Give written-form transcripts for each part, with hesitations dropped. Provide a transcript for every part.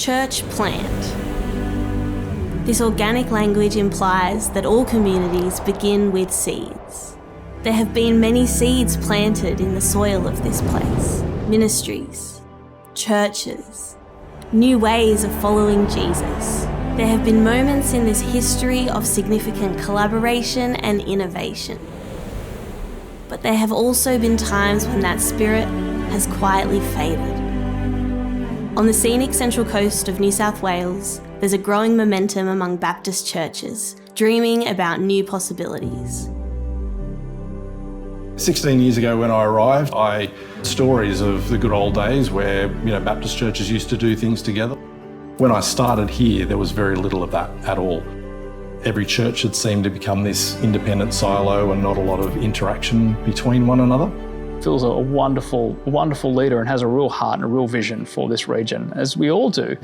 church plant. This organic language implies that all communities begin with seeds. There have been many seeds planted in the soil of this place. Ministries, churches, new ways of following Jesus. There have been moments in this history of significant collaboration and innovation. But there have also been times when that spirit has quietly faded. On the scenic central coast of New South Wales, there's a growing momentum among Baptist churches, dreaming about new possibilities. 16 years ago when I arrived, stories of the good old days where, Baptist churches used to do things together. When I started here, there was very little of that at all. Every church had seemed to become this independent silo and not a lot of interaction between one another. Phil's a wonderful leader and has a real heart and a real vision for this region, as we all do.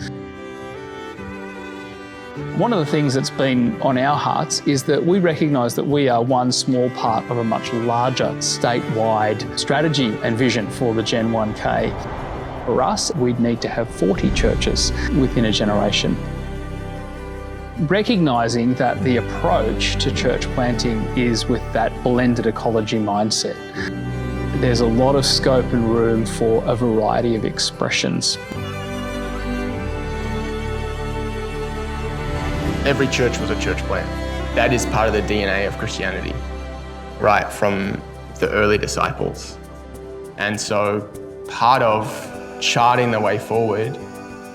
One of the things that's been on our hearts is that we recognise that we are one small part of a much larger statewide strategy and vision for the Gen 1K. For us, we'd need to have 40 churches within a generation. Recognising that the approach to church planting is with that blended ecology mindset. There's a lot of scope and room for a variety of expressions. Every church was a church plant. That is part of the DNA of Christianity, right from the early disciples. And so part of charting the way forward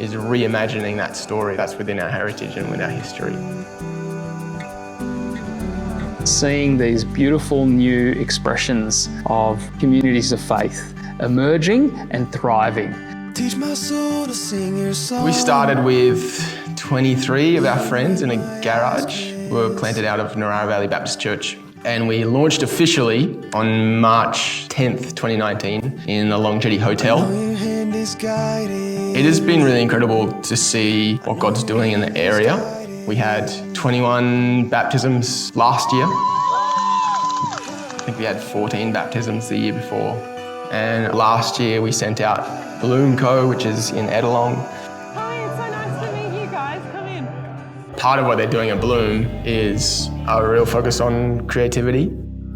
is reimagining that story that's within our heritage and within our history. Seeing these beautiful new expressions of communities of faith emerging and thriving. Teach my soul to sing your song. We started with 23 of our friends in a garage. We were planted out of Narara Valley Baptist Church. And we launched officially on March 10th, 2019 in the Long Jetty Hotel. It has been really incredible to see what God's doing in the area. We had 21 baptisms last year. I think we had 14 baptisms the year before. And last year we sent out Bloom Co, which is in Edelong. Hi, it's so nice to meet you guys. Come in. Part of what they're doing at Bloom is a real focus on creativity,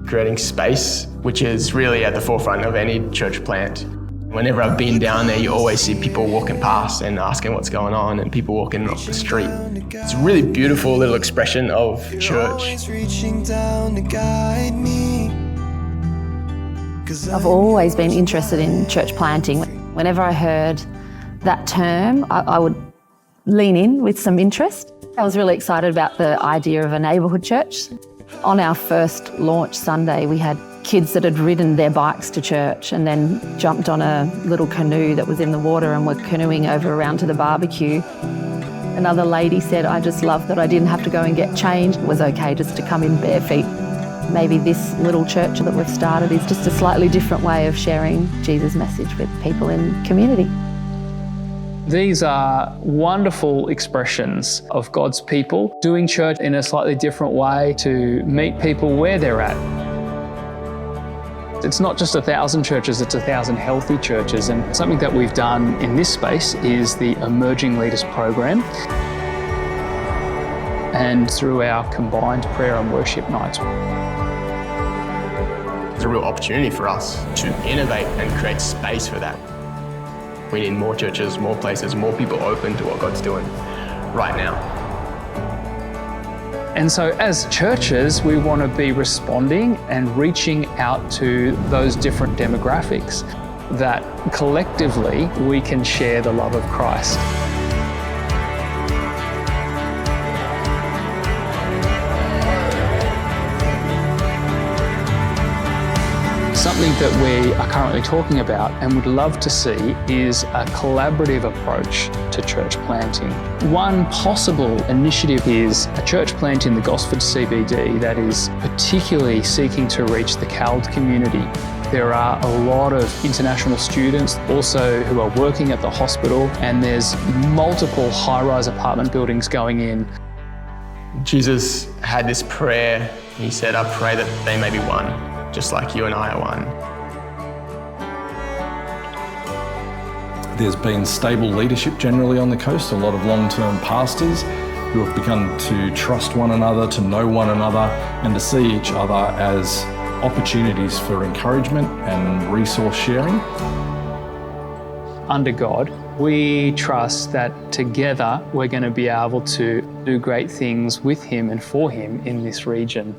creating space, which is really at the forefront of any church plant. Whenever I've been down there, you always see people walking past and asking what's going on and people walking off the street. It's a really beautiful little expression of church. I've always been interested in church planting. Whenever I heard that term, I would lean in with some interest. I was really excited about the idea of a neighbourhood church. On our first launch Sunday, we had kids that had ridden their bikes to church and then jumped on a little canoe that was in the water and were canoeing over around to the barbecue. Another lady said, I just love that I didn't have to go and get changed. It was okay just to come in bare feet. Maybe this little church that we've started is just a slightly different way of sharing Jesus' message with people in community. These are wonderful expressions of God's people doing church in a slightly different way to meet people where they're at. It's not just 1,000 churches, it's 1,000 healthy churches. And something that we've done in this space is the Emerging Leaders Program. And through our combined prayer and worship nights. There's a real opportunity for us to innovate and create space for that. We need more churches, more places, more people open to what God's doing right now. And so as churches, we want to be responding and reaching out to those different demographics that collectively we can share the love of Christ. Something that we are currently talking about and would love to see is a collaborative approach to church planting. One possible initiative is a church plant in the Gosford CBD that is particularly seeking to reach the CALD community. There are a lot of international students also who are working at the hospital, and there's multiple high-rise apartment buildings going in. Jesus had this prayer. He said, I pray that they may be one, just like you and I are one. There's been stable leadership generally on the coast, a lot of long-term pastors who have begun to trust one another, to know one another, and to see each other as opportunities for encouragement and resource sharing. Under God, we trust that together we're going to be able to do great things with Him and for Him in this region.